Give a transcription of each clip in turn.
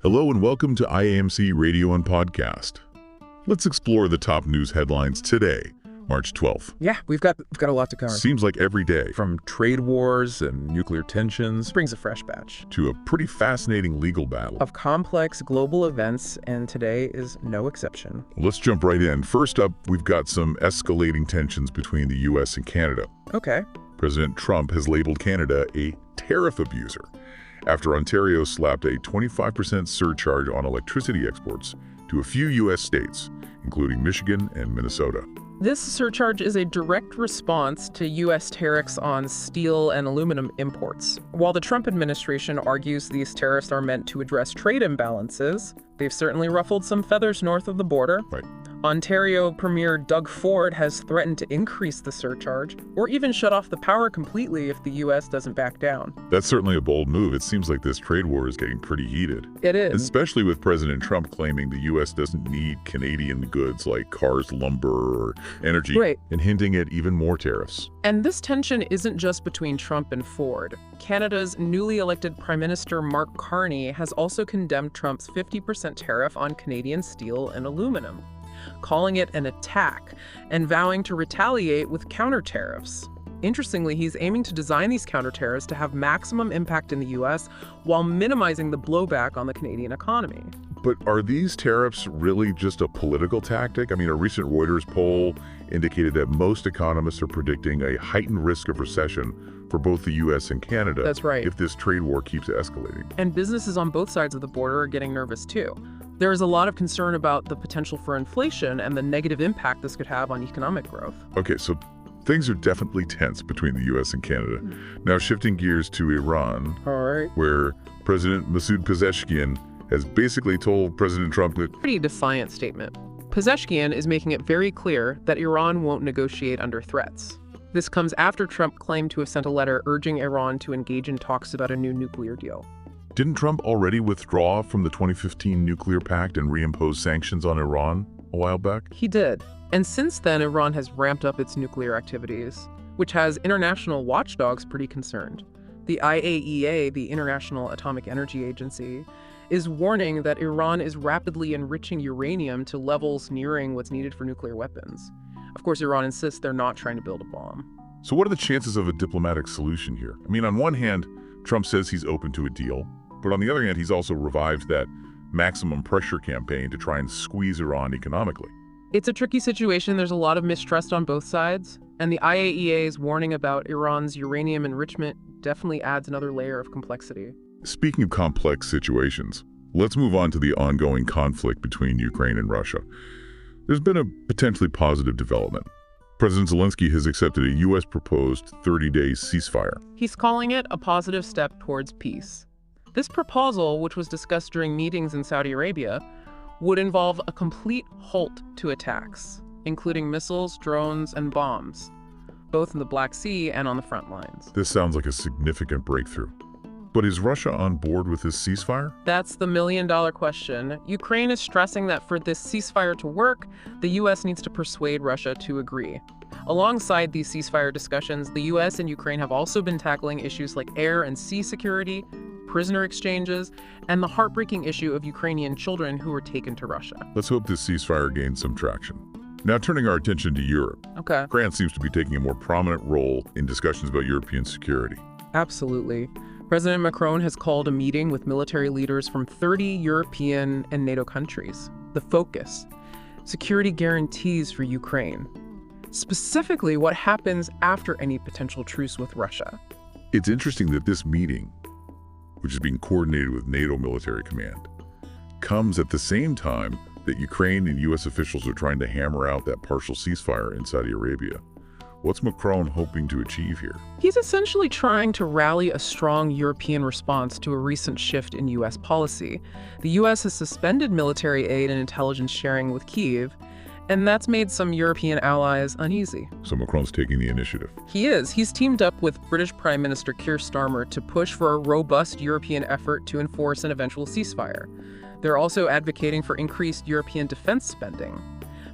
Hello and welcome to IAMC Radio and Podcast. Let's explore the top news headlines today, March 12th. Yeah, we've got a lot to cover. Seems like every day, From trade wars and nuclear tensions, brings a fresh batch to a pretty fascinating legal battle. of complex global events, and today is no exception. Let's jump right in. First up, we've got some escalating tensions between the U.S. and Canada. Okay. President Trump has labeled Canada a tariff abuser after Ontario slapped a 25% surcharge on electricity exports to a few U.S. states, including Michigan and Minnesota. This surcharge is a direct response to U.S. tariffs on steel and aluminum imports. While the Trump administration argues these tariffs are meant to address trade imbalances, they've certainly ruffled some feathers north of the border. Right. Ontario Premier Doug Ford has threatened to increase the surcharge or even shut off the power completely if the U.S. doesn't back down. That's certainly a bold move. It seems like this trade war is getting pretty heated. It is. Especially with President Trump claiming the U.S. doesn't need Canadian goods like cars, lumber, or energy, Right. and hinting at even more tariffs. And this tension isn't just between Trump and Ford. Canada's newly elected Prime Minister Mark Carney has also condemned Trump's 50% tariff on Canadian steel and aluminum, calling it an attack and vowing to retaliate with counter tariffs. Interestingly, he's aiming to design these counter tariffs to have maximum impact in the U.S. while minimizing the blowback on the Canadian economy. But are these tariffs really just a political tactic? I mean, a recent Reuters poll indicated that most economists are predicting a heightened risk of recession for both the U.S. and Canada. That's right. If this trade war keeps escalating. And businesses on both sides of the border are getting nervous too. There is a lot of concern about the potential for inflation and the negative impact this could have on economic growth. Okay, so things are definitely tense between the U.S. and Canada. Now shifting gears to Iran, All right. where President Pezeshkian has basically told President Trump that Pretty defiant statement. Pezeshkian is making it very clear that Iran won't negotiate under threats. This comes after Trump claimed to have sent a letter urging Iran to engage in talks about a new nuclear deal. didn't Trump already withdraw from the 2015 nuclear pact and reimpose sanctions on Iran a while back? He did. And since then, Iran has ramped up its nuclear activities, which has international watchdogs pretty concerned. The IAEA, the International Atomic Energy Agency, is warning that Iran is rapidly enriching uranium to levels nearing what's needed for nuclear weapons. Of course, Iran insists they're not trying to build a bomb. So what are the chances of a diplomatic solution here? I mean, on one hand, Trump says he's open to a deal, but on the other hand, he's also revived that maximum pressure campaign to try and squeeze Iran economically. It's a tricky situation. There's a lot of mistrust on both sides, and the IAEA's warning about Iran's uranium enrichment definitely adds another layer of complexity. Speaking of complex situations, let's move on to the ongoing conflict between Ukraine and Russia. There's been a potentially positive development. President Zelensky has accepted a U.S. proposed 30-day ceasefire. He's calling it a positive step towards peace. This proposal, which was discussed during meetings in Saudi Arabia, would involve a complete halt to attacks, including missiles, drones, and bombs, both in the Black Sea and on the front lines. This sounds like a significant breakthrough. But is Russia on board with this ceasefire? That's the million-dollar question. Ukraine is stressing that for this ceasefire to work, the U.S. needs to persuade Russia to agree. Alongside these ceasefire discussions, the U.S. and Ukraine have also been tackling issues like air and sea security, prisoner exchanges, and the heartbreaking issue of Ukrainian children who were taken to Russia. Let's hope this ceasefire gains some traction. Now turning our attention to Europe. Okay. France seems to be taking a more prominent role in discussions about European security. Absolutely. President Macron has called a meeting with military leaders from 30 European and NATO countries. The focus: security guarantees for Ukraine. Specifically, what happens after any potential truce with Russia. It's interesting that this meeting, which is being coordinated with NATO military command, comes at the same time that Ukraine and U.S. officials are trying to hammer out that partial ceasefire in Saudi Arabia. What's Macron hoping to achieve here? He's essentially trying to rally a strong European response to a recent shift in U.S. policy. The U.S. has suspended military aid and intelligence sharing with Kyiv, and that's made some European allies uneasy. So Macron's taking the initiative. He is. He's teamed up with British Prime Minister Keir Starmer to push for a robust European effort to enforce an eventual ceasefire. They're also advocating for increased European defense spending.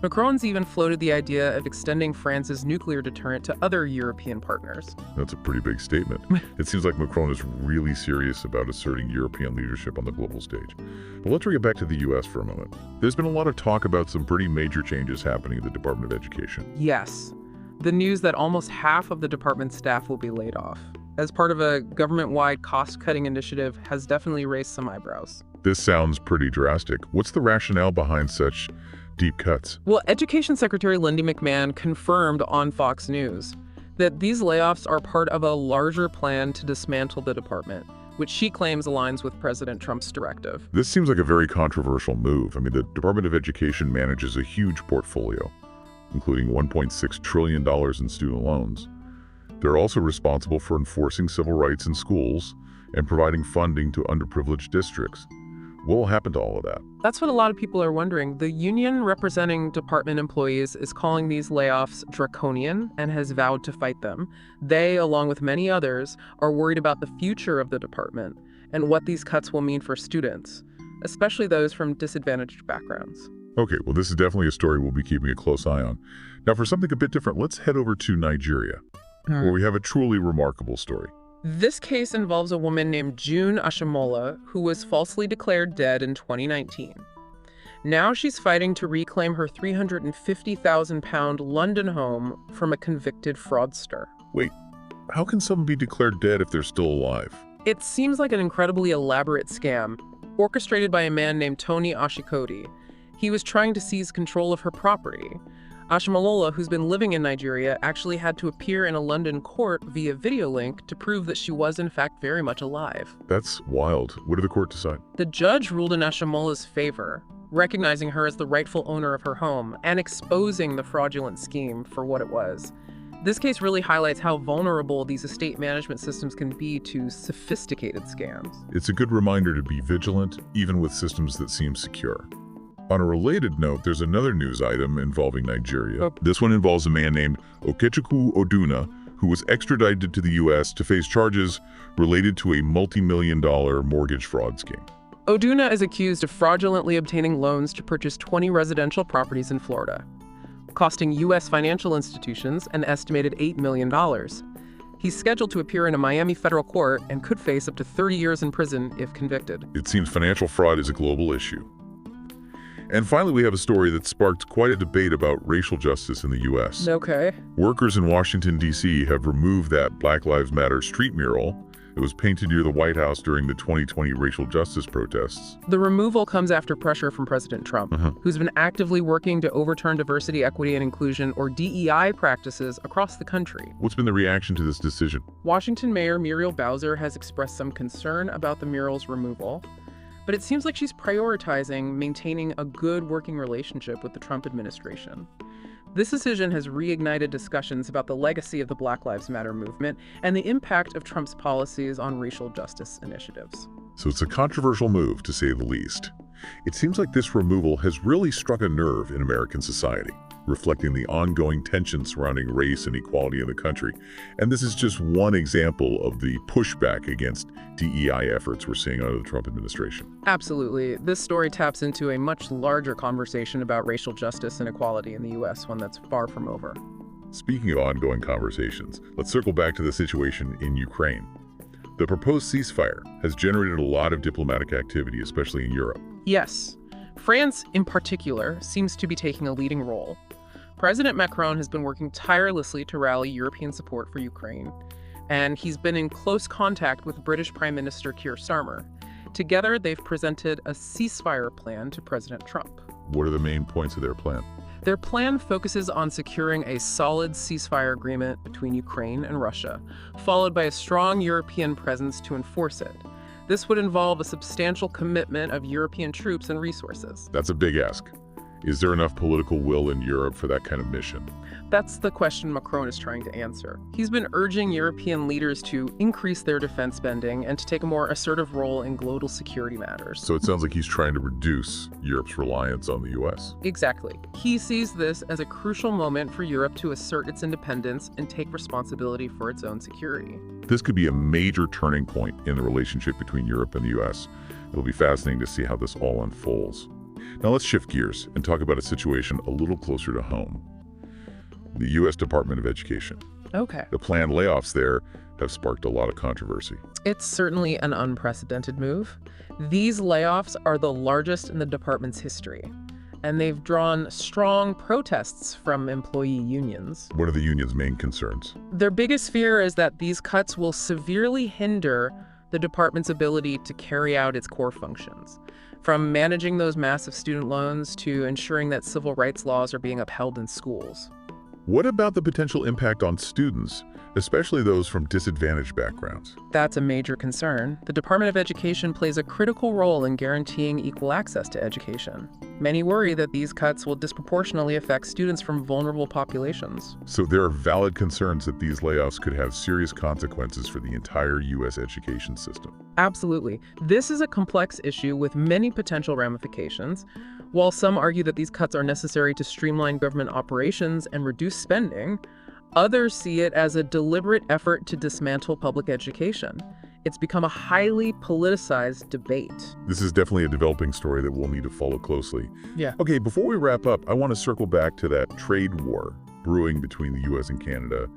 Macron's even floated the idea of extending France's nuclear deterrent to other European partners. That's a pretty big statement. It seems like Macron is really serious about asserting European leadership on the global stage. But let's bring it back to the U.S. for a moment. There's been a lot of talk about some pretty major changes happening at the Department of Education. Yes, the news that almost half of the department's staff will be laid off, as part of a government-wide cost-cutting initiative, has definitely raised some eyebrows. This sounds pretty drastic. What's the rationale behind such deep cuts? Well, Education Secretary Lindy McMahon confirmed on Fox News that these layoffs are part of a larger plan to dismantle the department, which she claims aligns with President Trump's directive. This seems like a very controversial move. I mean, the Department of Education manages a huge portfolio, including $1.6 trillion in student loans. They're also responsible for enforcing civil rights in schools and providing funding to underprivileged districts. What will happen to all of that? That's what a lot of people are wondering. The union representing department employees is calling these layoffs draconian and has vowed to fight them. They, along with many others, are worried about the future of the department and what these cuts will mean for students, especially those from disadvantaged backgrounds. Okay, well, this is definitely a story we'll be keeping a close eye on. Now, for something a bit different, let's head over to Nigeria, where we have a truly remarkable story. This case involves a woman named June Ashamola, who was falsely declared dead in 2019. Now she's fighting to reclaim her £350,000 London home from a convicted fraudster. Wait, how can someone be declared dead if they're still alive? It seems like an incredibly elaborate scam, orchestrated by a man named Tony Ashikodi. He was trying to seize control of her property. Ashamola, who's been living in Nigeria, actually had to appear in a London court via video link to prove that she was in fact very much alive. That's wild. What did the court decide? The judge ruled in Ashamola's favor, recognizing her as the rightful owner of her home and exposing the fraudulent scheme for what it was. This case really highlights how vulnerable these estate management systems can be to sophisticated scams. It's a good reminder to be vigilant, even with systems that seem secure. On a related note, there's another news item involving Nigeria. This one involves a man named Okechukwu Oduna, who was extradited to the U.S. to face charges related to a multi-million-dollar mortgage fraud scheme. Oduna is accused of fraudulently obtaining loans to purchase 20 residential properties in Florida, costing U.S. financial institutions an estimated $8 million. He's scheduled to appear in a Miami federal court and could face up to 30 years in prison if convicted. It seems financial fraud is a global issue. And finally, we have a story that sparked quite a debate about racial justice in the U.S. Okay. Workers in Washington, D.C. have removed that Black Lives Matter street mural that was painted near the White House during the 2020 racial justice protests. The removal comes after pressure from President Trump, who's been actively working to overturn diversity, equity, and inclusion, or DEI practices across the country. What's been the reaction to this decision? Washington Mayor Muriel Bowser has expressed some concern about the mural's removal, but it seems like she's prioritizing maintaining a good working relationship with the Trump administration. This decision has reignited discussions about the legacy of the Black Lives Matter movement and the impact of Trump's policies on racial justice initiatives. So it's a controversial move, to say the least. It seems like this removal has really struck a nerve in American society, reflecting the ongoing tension surrounding race and equality in the country. And this is just one example of the pushback against DEI efforts we're seeing under the Trump administration. Absolutely. This story taps into a much larger conversation about racial justice and equality in the U.S., one that's far from over. Speaking of ongoing conversations, let's circle back to the situation in Ukraine. The proposed ceasefire has generated a lot of diplomatic activity, especially in Europe. Yes. France, in particular, seems to be taking a leading role. President Macron has been working tirelessly to rally European support for Ukraine, and he's been in close contact with British Prime Minister Keir Starmer. Together, they've presented a ceasefire plan to President Trump. What are the main points of their plan? Their plan focuses on securing a solid ceasefire agreement between Ukraine and Russia, followed by a strong European presence to enforce it. This would involve a substantial commitment of European troops and resources. That's a big ask. Is there enough political will in Europe for that kind of mission? That's the question Macron is trying to answer. He's been urging European leaders to increase their defense spending and to take a more assertive role in global security matters. So it sounds like he's trying to reduce Europe's reliance on the U.S. Exactly. He sees this as a crucial moment for Europe to assert its independence and take responsibility for its own security. This could be a major turning point in the relationship between Europe and the U.S. It'll be fascinating to see how this all unfolds. Now let's shift gears and talk about a situation a little closer to home. The U.S. Department of Education. Okay. The planned layoffs there have sparked a lot of controversy. It's certainly an unprecedented move. These layoffs are the largest in the department's history, and they've drawn strong protests from employee unions. What are the union's main concerns? Their biggest fear is that these cuts will severely hinder the department's ability to carry out its core functions, from managing those massive student loans to ensuring that civil rights laws are being upheld in schools. What about the potential impact on students, especially those from disadvantaged backgrounds? That's a major concern. The Department of Education plays a critical role in guaranteeing equal access to education. Many worry that these cuts will disproportionately affect students from vulnerable populations. So there are valid concerns that these layoffs could have serious consequences for the entire U.S. education system. Absolutely. This is a complex issue with many potential ramifications. While some argue that these cuts are necessary to streamline government operations and reduce spending, others see it as a deliberate effort to dismantle public education. It's become a highly politicized debate. This is definitely a developing story that we'll need to follow closely. Yeah. Okay, before we wrap up, I want to circle back to that trade war brewing between the U.S. and Canada.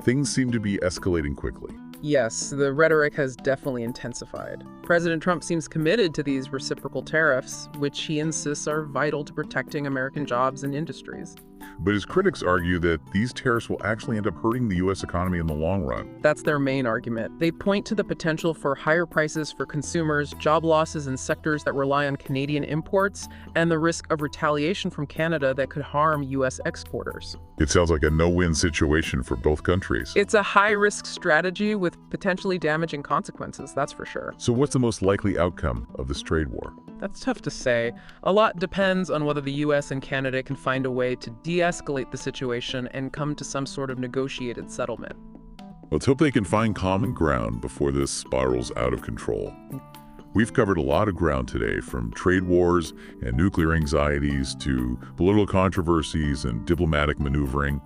Things seem to be escalating quickly. Yes, the rhetoric has definitely intensified. President Trump seems committed to these reciprocal tariffs, which he insists are vital to protecting American jobs and industries. But his critics argue that these tariffs will actually end up hurting the U.S. economy in the long run. That's their main argument. They point to the potential for higher prices for consumers, job losses in sectors that rely on Canadian imports, and the risk of retaliation from Canada that could harm U.S. exporters. It sounds like a no-win situation for both countries. It's a high-risk strategy with potentially damaging consequences, that's for sure. So what's the most likely outcome of this trade war? That's tough to say. A lot depends on whether the U.S. and Canada can find a way to de-escalate the situation and come to some sort of negotiated settlement. Let's hope they can find common ground before this spirals out of control. We've covered a lot of ground today, from trade wars and nuclear anxieties to political controversies and diplomatic maneuvering.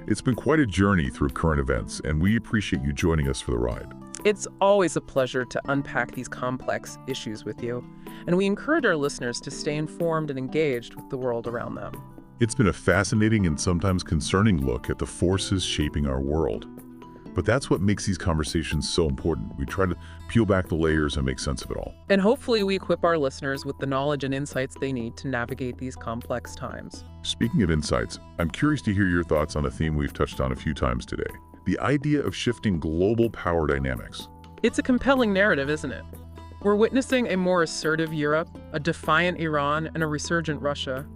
It's been quite a journey through current events, and we appreciate you joining us for the ride. It's always a pleasure to unpack these complex issues with you, and we encourage our listeners to stay informed and engaged with the world around them. It's been a fascinating and sometimes concerning look at the forces shaping our world. But that's what makes these conversations so important. We try to peel back the layers and make sense of it all. And hopefully we equip our listeners with the knowledge and insights they need to navigate these complex times. Speaking of insights, I'm curious to hear your thoughts on a theme we've touched on a few times today: the idea of shifting global power dynamics. It's a compelling narrative, isn't it? We're witnessing a more assertive Europe, a defiant Iran, and a resurgent Russia.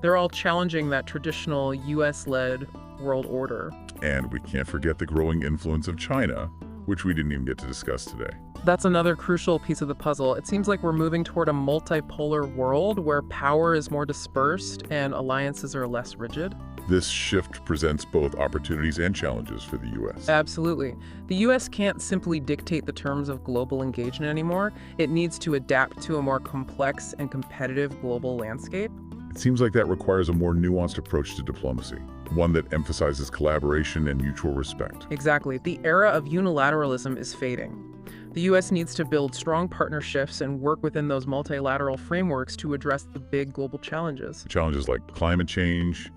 They're all challenging that traditional US-led world order. And we can't forget the growing influence of China, which we didn't even get to discuss today. That's another crucial piece of the puzzle. It seems like we're moving toward a multipolar world where power is more dispersed and alliances are less rigid. This shift presents both opportunities and challenges for the U.S. Absolutely. The U.S. can't simply dictate the terms of global engagement anymore. It needs to adapt to a more complex and competitive global landscape. It seems like that requires a more nuanced approach to diplomacy, one that emphasizes collaboration and mutual respect. Exactly. The era of unilateralism is fading. The U.S. needs to build strong partnerships and work within those multilateral frameworks to address the big global challenges. Challenges like climate change,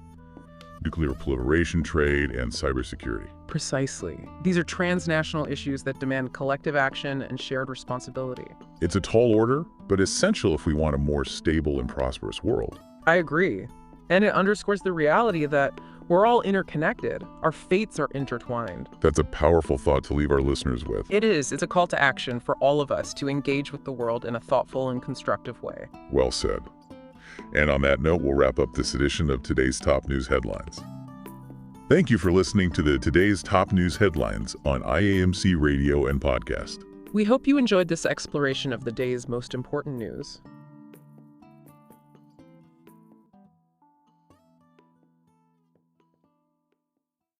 nuclear proliferation, trade, and cybersecurity. Precisely. These are transnational issues that demand collective action and shared responsibility. It's a tall order, but essential if we want a more stable and prosperous world. I agree. And it underscores the reality that we're all interconnected. Our fates are intertwined. That's a powerful thought to leave our listeners with. It is. It's a call to action for all of us to engage with the world in a thoughtful and constructive way. Well said. And on that note, we'll wrap up this edition of Today's Top News Headlines. Thank you for listening to the Today's Top News Headlines on IAMC Radio and Podcast. We hope you enjoyed this exploration of the day's most important news.